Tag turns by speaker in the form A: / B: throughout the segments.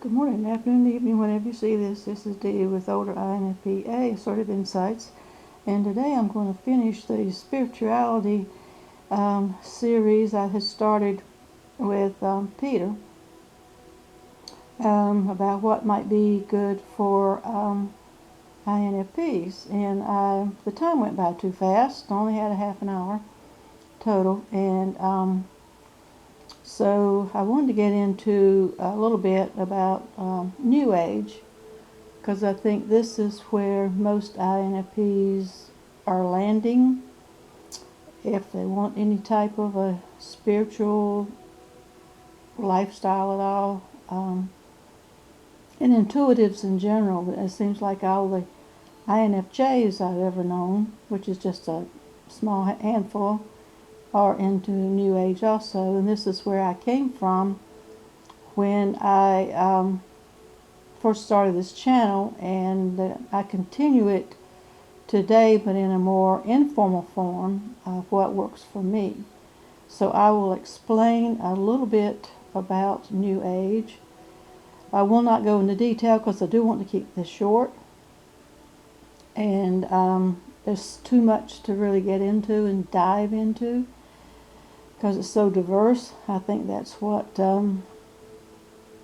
A: Good morning, afternoon, evening, whenever you see this. This is Dee with older INFP-A Assertive Insights. And today I'm going to finish the spirituality series I had started with Peter about what might be good for INFPs. And the time went by too fast. I only had a half an hour total. And so I wanted to get into a little bit about New Age, because I think this is where most INFPs are landing if they want any type of a spiritual lifestyle at all. And intuitives in general. It seems like all the INFJs I've ever known, which is just a small handful, are into New Age also. And this is where I came from when I first started this channel, and I continue it today, but in a more informal form of what works for me. So I will explain a little bit about New Age. I will not go into detail because I do want to keep this short, and there's too much to really get into and dive into because it's so diverse. I think that's what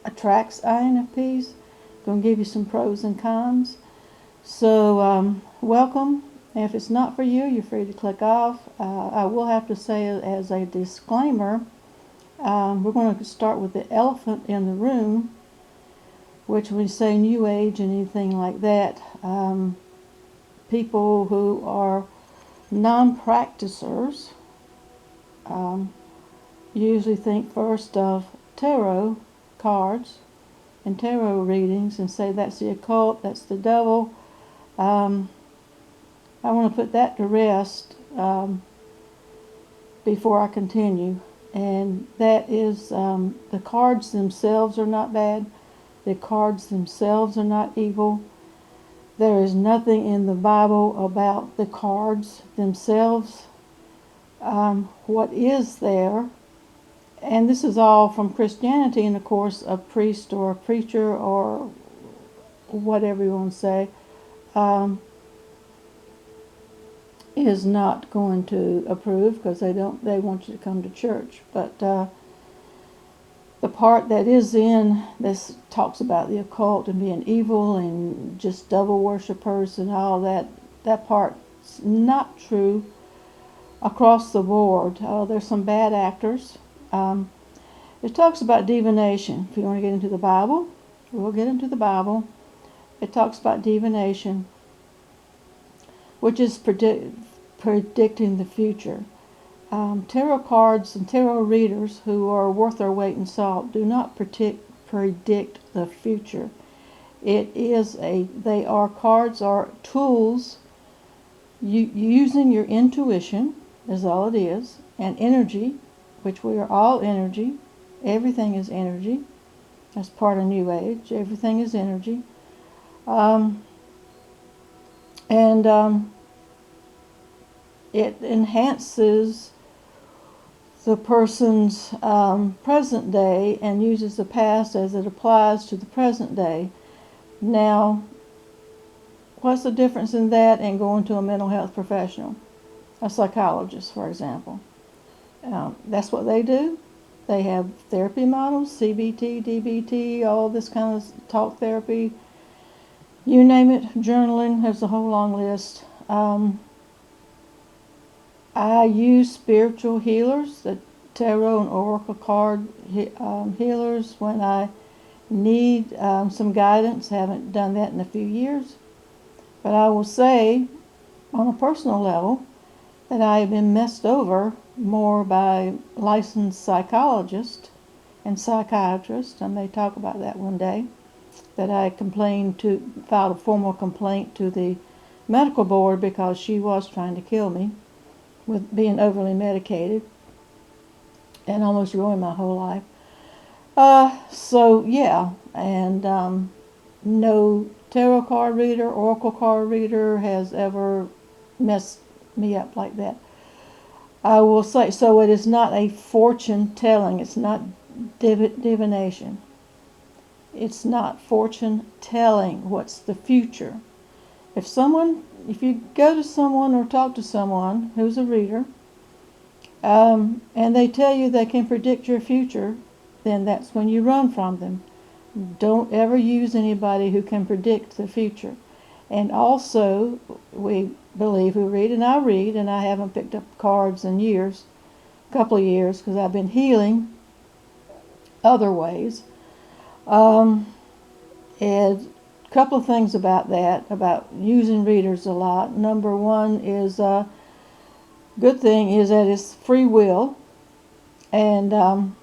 A: attracts INFPs. Going to give you some pros and cons. So welcome. If it's not for you, you're free to click off. I will have to say as a disclaimer, we're going to start with the elephant in the room, which when we say New Age and anything like that, people who are non-practicers usually think first of tarot cards and tarot readings and say that's the occult, that's the devil. I want to put that to rest before I continue. And that is, the cards themselves are not bad. The cards themselves are not evil. There is nothing in the Bible about the cards themselves. What is there, and this is all from Christianity, and of course a priest or a preacher or whatever you want to say, is not going to approve because they want you to come to church. But the part that is in this talks about the occult and being evil and just devil worshippers and all that part's not true across the board. There's some bad actors. It talks about divination. If you want to get into the Bible, we'll get into the Bible. It talks about divination, which is predicting the future. Tarot cards and tarot readers who are worth their weight in salt do not predict the future. Cards are tools. Using your intuition is all it is, and energy, which we are all energy. Everything is energy. That's part of New Age. Everything is energy. It enhances the person's present day and uses the past as it applies to the present day. Now, what's the difference in that and going to a mental health professional? A psychologist, for example. That's what they do. They have therapy models, CBT, DBT, all this kind of talk therapy. You name it, journaling, there's a whole long list. I use spiritual healers, the tarot and oracle card healers, when I need some guidance. Haven't done that in a few years. But I will say, on a personal level, that I have been messed over more by licensed psychologists and psychiatrists. I may talk about that one day. That I filed a formal complaint to the medical board because she was trying to kill me with being overly medicated and almost ruined my whole life. So yeah, and no tarot card reader, oracle card reader has ever messed me up like that. I will say, so it is not a fortune telling. It's not divination. It's not fortune telling what's the future. If you go to someone or talk to someone who's a reader, and they tell you they can predict your future, then that's when you run from them. Don't ever use anybody who can predict the future. And also, we believe who read, and I read, and I haven't picked up cards in years, a couple of years, because I've been healing other ways. And a couple of things about that, about using readers a lot. Number one is, good thing is that it's free will, and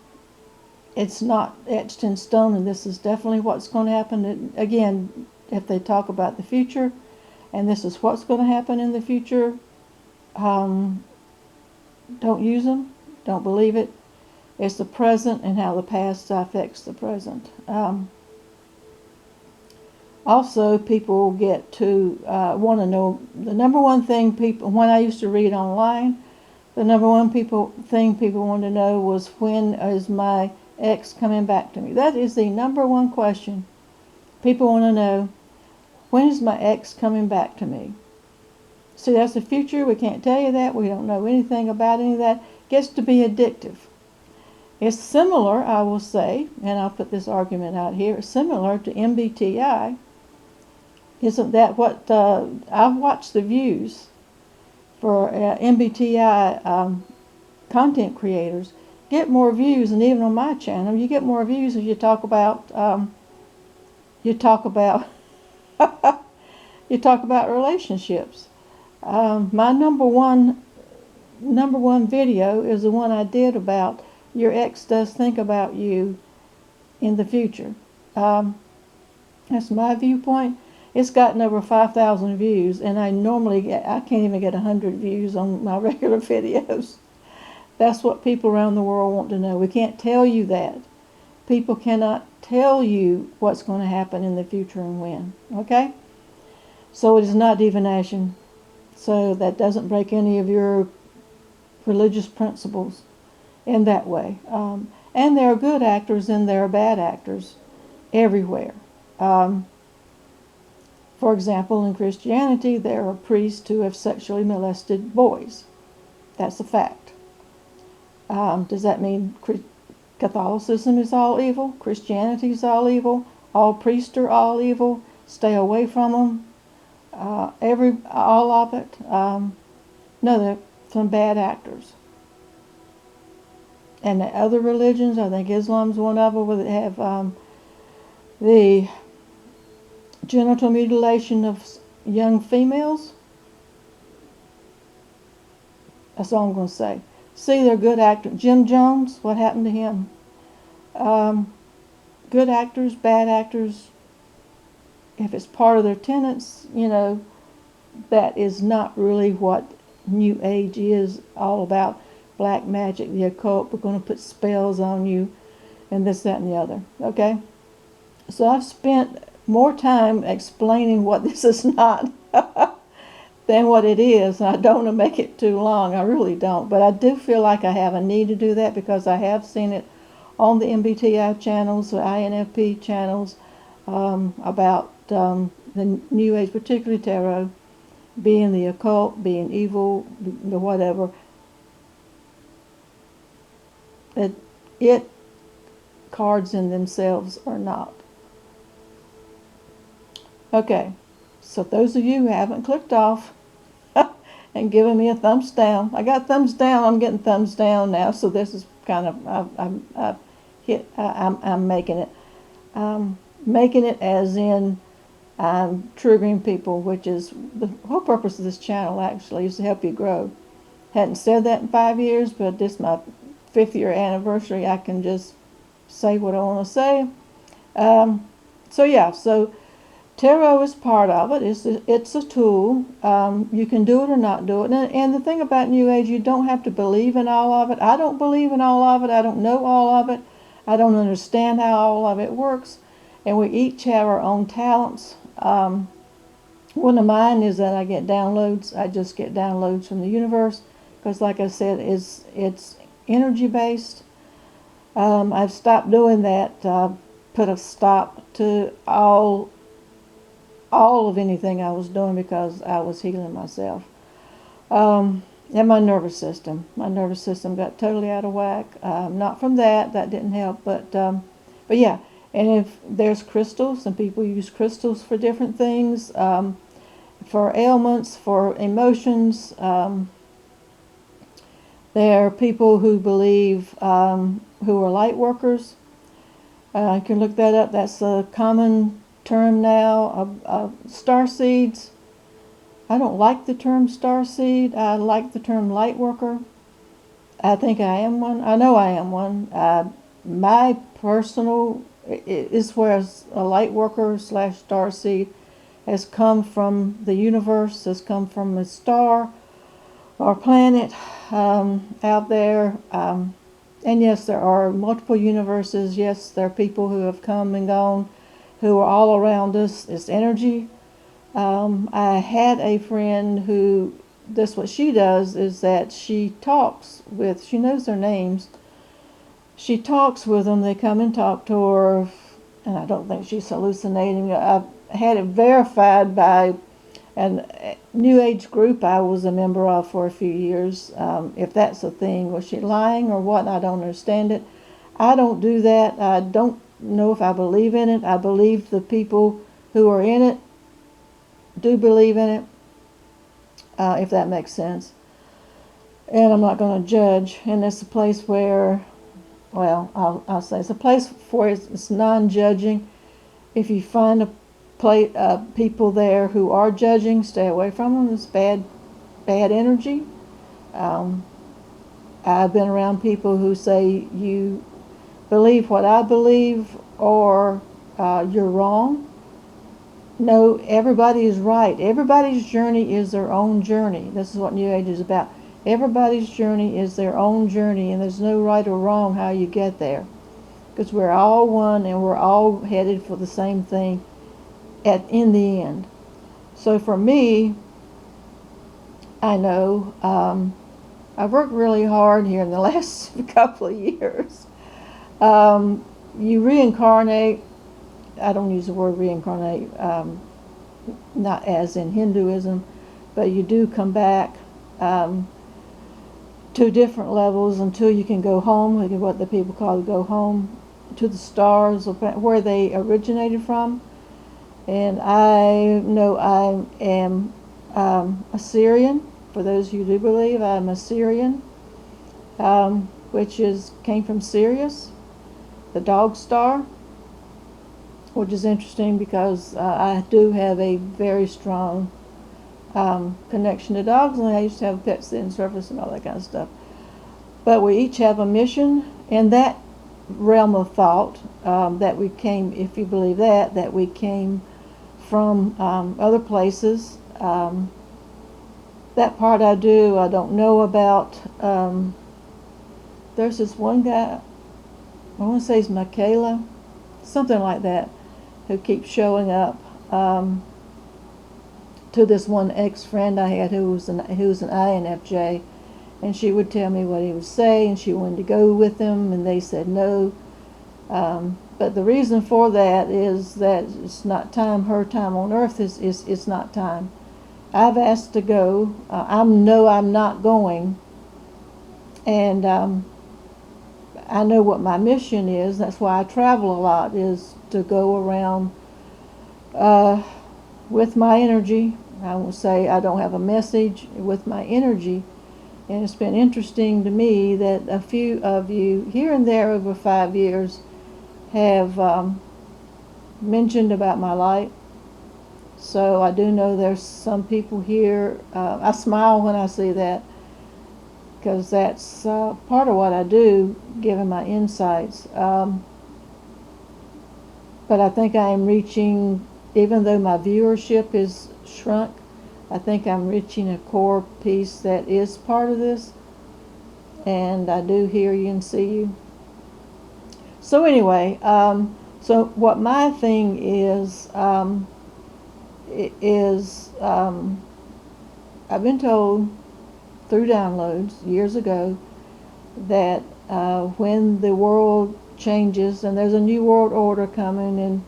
A: it's not etched in stone, and this is definitely what's going to happen. Again, if they talk about the future, and this is what's going to happen in the future, don't use them. Don't believe it. It's the present and how the past affects the present. Also, people get to want to know the number one thing people, when I used to read online, the number one thing people wanted to know was, when is my ex coming back to me? That is the number one question. People want to know, when is my ex coming back to me? See, that's the future. We can't tell you that. We don't know anything about any of that. It gets to be addictive. It's similar, I will say, and I'll put this argument out here, similar to MBTI. Isn't that what, I've watched the views for MBTI content creators get more views, and even on my channel, you get more views if you talk about, you talk about relationships. My number one video is the one I did about your ex does think about you in the future. That's my viewpoint. It's gotten over 5,000 views, and I can't even get 100 views on my regular videos. That's what people around the world want to know. We can't tell you that. People cannot tell you what's going to happen in the future and when. Okay? So it is not divination. So that doesn't break any of your religious principles in that way. And there are good actors and there are bad actors everywhere. For example, in Christianity, there are priests who have sexually molested boys. That's a fact. Does that mean Catholicism is all evil? Christianity is all evil? All priests are all evil? Stay away from them? All of it? No, they're some bad actors. And the other religions, I think Islam's one of them, where they have the genital mutilation of young females. That's all I'm going to say. See, they're good actors. Jim Jones, what happened to him? Good actors, bad actors. If it's part of their tenets, that is not really what New Age is all about. Black magic, the occult, we're going to put spells on you, and this, that, and the other. Okay? So I've spent more time explaining what this is not than what it is. I don't want to make it too long. I really don't. But I do feel like I have a need to do that because I have seen it on the MBTI channels, the INFP channels, about the New Age, particularly tarot, being the occult, being evil, the whatever. Cards in themselves are not. Okay, so those of you who haven't clicked off and given me a thumbs down, I got thumbs down, I'm getting thumbs down now, so this is kind of, I'm making it. Making it as in I'm triggering people, which is the whole purpose of this channel actually, is to help you grow. Hadn't said that in 5 years, but this is my 5th year anniversary. I can just say what I want to say. So tarot is part of it. It's a tool. You can do it or not do it. And the thing about New Age, you don't have to believe in all of it. I don't believe in all of it. I don't know all of it. I don't understand how all of it works. And we each have our own talents. One of mine is that I get downloads. I just get downloads from the universe because, like I said, it's energy based. I've stopped doing that put a stop to all of anything I was doing because I was healing myself. And my nervous system got totally out of whack. Not from that didn't help, but yeah. And if there's crystals, and people use crystals for different things, for ailments, for emotions. There are people who believe, who are light workers. You can look that up. That's a common term now. Star seeds. I don't like the term star seed. I like the term light worker. I think I am one. I know I am one. My personal is where a light worker / star seed has come from the universe, has come from a star or planet out there. And yes, there are multiple universes. Yes, there are people who have come and gone, who are all around us. It's energy. I had a friend who, that's what she does, is that she knows their names. She talks with them. They come and talk to her, and I don't think she's hallucinating. I've had it verified by a New Age group I was a member of for a few years. If that's a thing, was she lying or what? I don't understand it. I don't do that. I don't know if I believe in it. I believe the people who are in it do believe in it, if that makes sense. And I'm not going to judge. And it's a place where, well, I'll say it's a place where it's non-judging. If you find people there who are judging, stay away from them. It's bad energy. I've been around people who say, you believe what I believe, or you're wrong. No, everybody is right. Everybody's journey is their own journey. This is what New Age is about. Everybody's journey is their own journey, and there's no right or wrong how you get there. Because we're all one, and we're all headed for the same thing in the end. So for me, I know I've worked really hard here in the last couple of years. You reincarnate. I don't use the word reincarnate, not as in Hinduism, but you do come back to different levels until you can go home, what the people call go home, to the stars, where they originated from. And I know I am Assyrian. For those who do believe, I'm Assyrian, which came from Sirius, the dog star, which is interesting because I do have a very strong connection to dogs, and I used to have a pet sitting service and all that kind of stuff. But we each have a mission, and that realm of thought that we came, if you believe that we came from other places. That part I don't know about. There's this one guy, I want to say it's Michaela, something like that, who keeps showing up to this one ex-friend I had who was an INFJ, and she would tell me what he would say, and she wanted to go with him, and they said no. But the reason for that is that it's not time. Her time on Earth is not time. I've asked to go. I'm not going, and I know what my mission is. That's why I travel a lot, is to go around with my energy. I will say I don't have a message, with my energy. And it's been interesting to me that a few of you here and there over 5 years have mentioned about my light. So I do know there's some people here. I smile when I see that, because that's part of what I do, given my insights. But I think I am reaching, even though my viewership is shrunk, I think I'm reaching a core piece that is part of this. And I do hear you and see you. So anyway, so what my thing is, I've been told through downloads years ago that when the world changes, and there's a new world order coming, and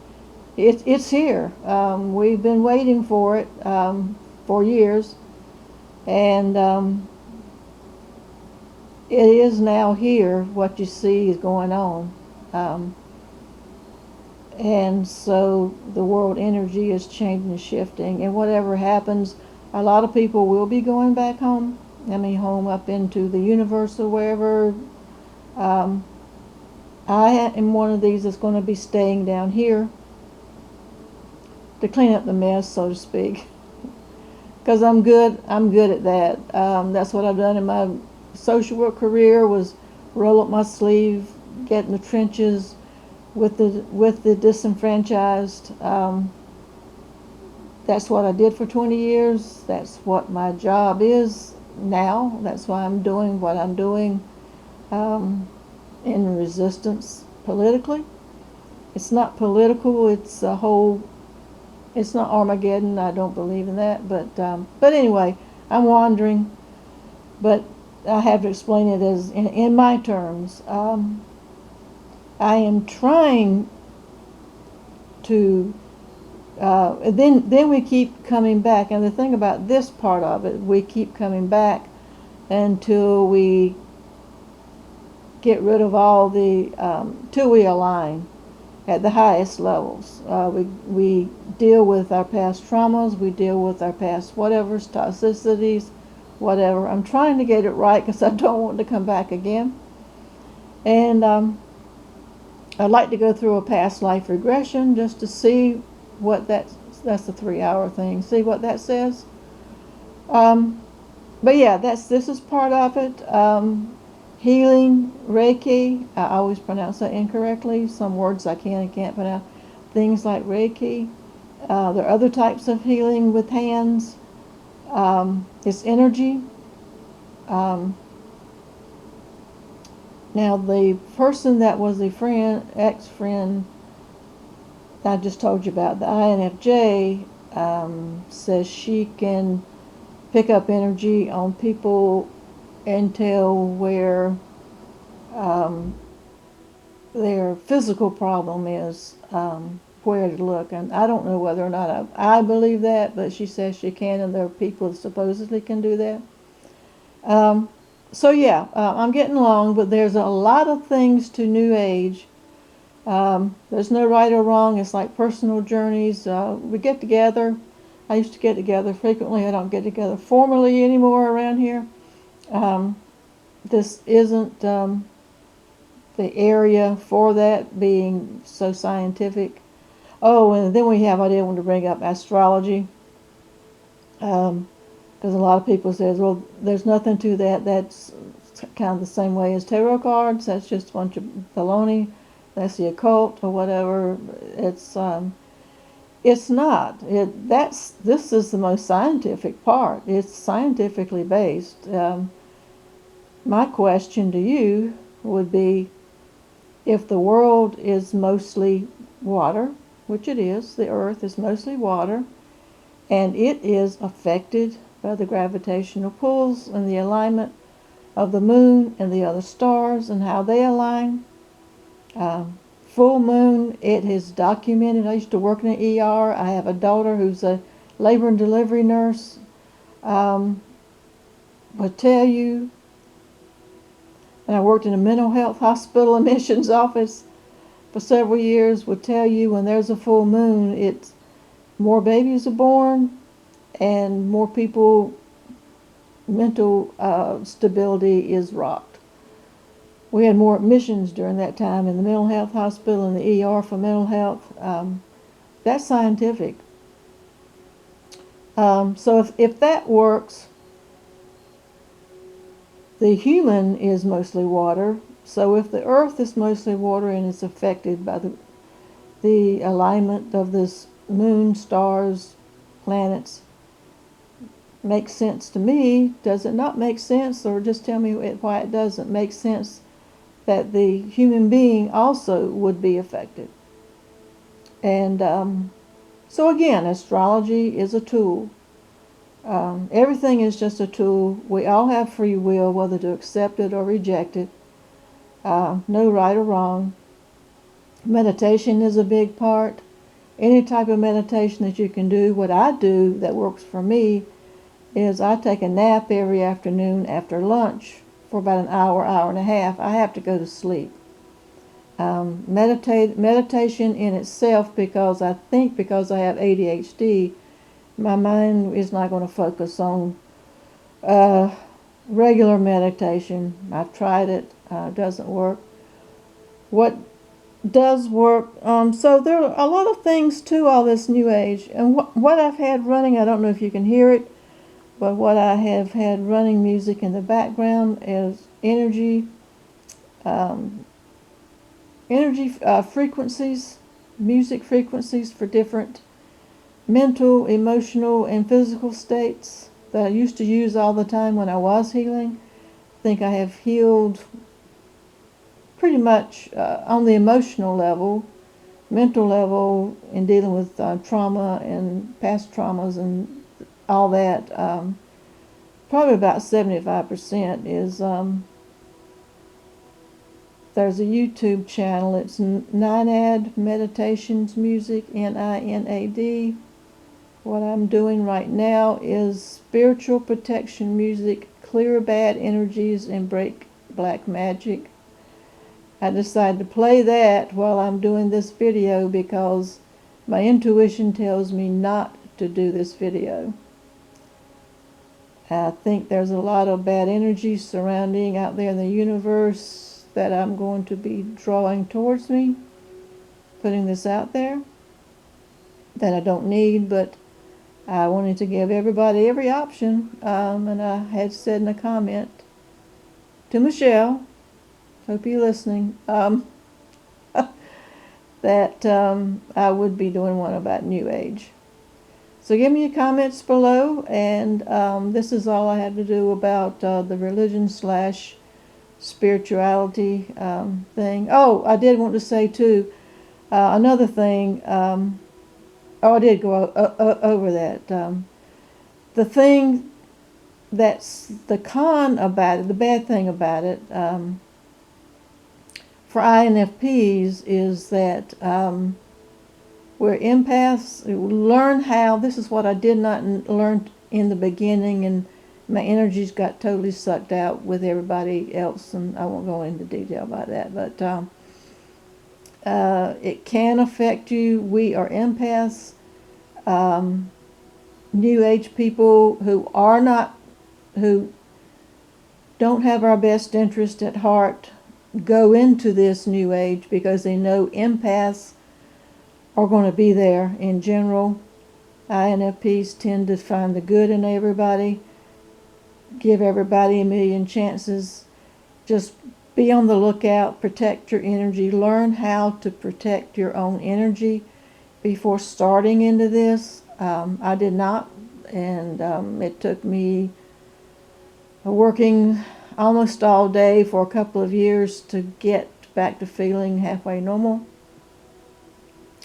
A: it's here. We've been waiting for it for years, and it is now here. What you see is going on. Um, and so the world energy is changing and shifting, and whatever happens, a lot of people will be going back home. I mean, home up into the universe or wherever. Um, I am one of these that's going to be staying down here to clean up the mess, so to speak, because I'm good. I'm good at that. That's what I've done in my social work career, was roll up my sleeve, get in the trenches with the disenfranchised. That's what I did for 20 years. That's what my job is now. That's why I'm doing what I'm doing in resistance politically. It's not political. It's a whole. It's not Armageddon. I don't believe in that. But anyway, I'm wandering. But I have to explain it as in my terms. I am trying to. Then we keep coming back, and the thing about this part of it, we keep coming back until we get rid of all the, till we align at the highest levels. We deal with our past traumas, we deal with our past whatever's, toxicities, whatever. I'm trying to get it right because I don't want to come back again. And I'd like to go through a past life regression just to see what that's a 3-hour thing, see what that says. But yeah, this is part of it. Healing, Reiki, I always pronounce that incorrectly. Some words I can and can't pronounce. Things like Reiki. There are other types of healing with hands. It's energy. Now the person that was the ex-friend I just told you about, the INFJ, says she can pick up energy on people and tell where their physical problem is, where to look. And I don't know whether or not I believe that, but she says she can, and there are people that supposedly can do that. So yeah, I'm getting along, but there's a lot of things to New Age. There's no right or wrong. It's like personal journeys. We get together. I used to get together frequently. I don't get together formally anymore around here. This isn't the area for that, being so scientific. Oh, and then I did want to bring up astrology. Because a lot of people says, well, there's nothing to that. That's kind of the same way as tarot cards. That's just a bunch of baloney. That's the occult or whatever. It's not. This is the most scientific part. It's scientifically based. My question to you would be, if the world is mostly water, which it is, the earth is mostly water, and it is affected by the gravitational pulls and the alignment of the moon and the other stars and how they align. Full moon, it is documented. I used to work in an ER. I have a daughter who's a labor and delivery nurse. Would tell you, and I worked in a mental health hospital admissions office for several years, would tell you when there's a full moon, it's more babies are born, and more people, mental stability is rocked. We had more admissions during that time in the mental health hospital and the ER for mental health. That's scientific. So if that works, the human is mostly water. So if the earth is mostly water and it's affected by the alignment of this moon, stars, planets, makes sense to me. Does it not make sense? Or just tell me why it doesn't make sense that the human being also would be affected. And so again, astrology is a tool. Everything is just a tool. We all have free will, whether to accept it or reject it. No right or wrong. Meditation is a big part. Any type of meditation that you can do. What I do that works for me is I take a nap every afternoon after lunch for about an hour, hour and a half. I have to go to sleep. Meditation in itself, because I think because I have ADHD, my mind is not going to focus on regular meditation. I've tried it. It doesn't work. What does work? So there are a lot of things to all this New Age. And what I've had running, I don't know if you can hear it, but what I have had running music in the background is energy frequencies, music frequencies for different mental, emotional, and physical states that I used to use all the time when I was healing. I think I have healed pretty much on the emotional level, mental level, in dealing with trauma and past traumas and all that. Probably about 75% is there's a YouTube channel. It's Ninad Meditations Music, Ninad. What I'm doing right now is spiritual protection music, clear bad energies and break black magic. I decided to play that while I'm doing this video because my intuition tells me not to do this video. I think there's a lot of bad energy surrounding out there in the universe that I'm going to be drawing towards me, putting this out there that I don't need, but I wanted to give everybody every option. And I had said in a comment to Michelle, hope you're listening, that I would be doing one about New Age. So give me your comments below, and this is all I have to do about the religion / spirituality thing. Oh, I did want to say too, another thing, I did go over that. The thing that's the con about it, the bad thing about it, for INFPs is that we're empaths. Learn how, this is what I did not learn in the beginning, and my energies got totally sucked out with everybody else, and I won't go into detail about that, but it can affect you. We are empaths. New Age people who don't have our best interest at heart go into this New Age because they know empaths are going to be there in general. INFPs tend to find the good in everybody, give everybody a million chances. Just be on the lookout, protect your energy, learn how to protect your own energy before starting into this. I did not, and it took me working almost all day for a couple of years to get back to feeling halfway normal.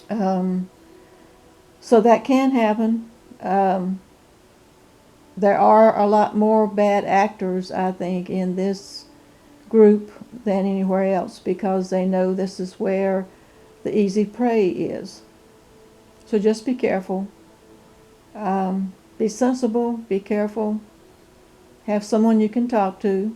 A: So that can happen. There are a lot more bad actors, I think, in this group than anywhere else because they know this is where the easy prey is. So just be careful. Be sensible, be careful. Have someone you can talk to.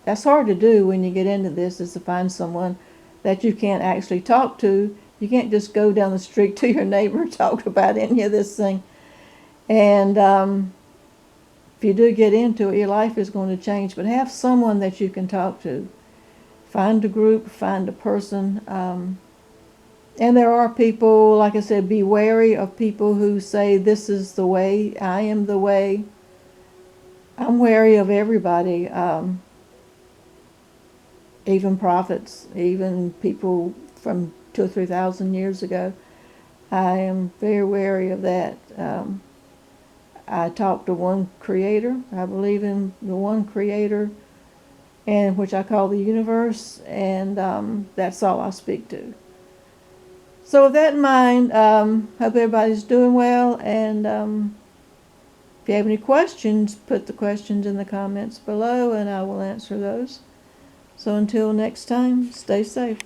A: That's hard to do when you get into this, is to find someone that you can't actually talk to. You can't just go down the street to your neighbor and talk about any of this thing. And if you do get into it, your life is going to change. But have someone that you can talk to. Find a group, find a person. And there are people, like I said, be wary of people who say, this is the way, I am the way. I'm wary of everybody, even prophets, even people from 2,000 or 3,000 years ago. I am very wary of that. I talk to one creator. I believe in the one creator, and which I call the universe, and that's all I speak to. So with that in mind, hope everybody's doing well, and if you have any questions, put the questions in the comments below and I will answer those. So until next time, stay safe.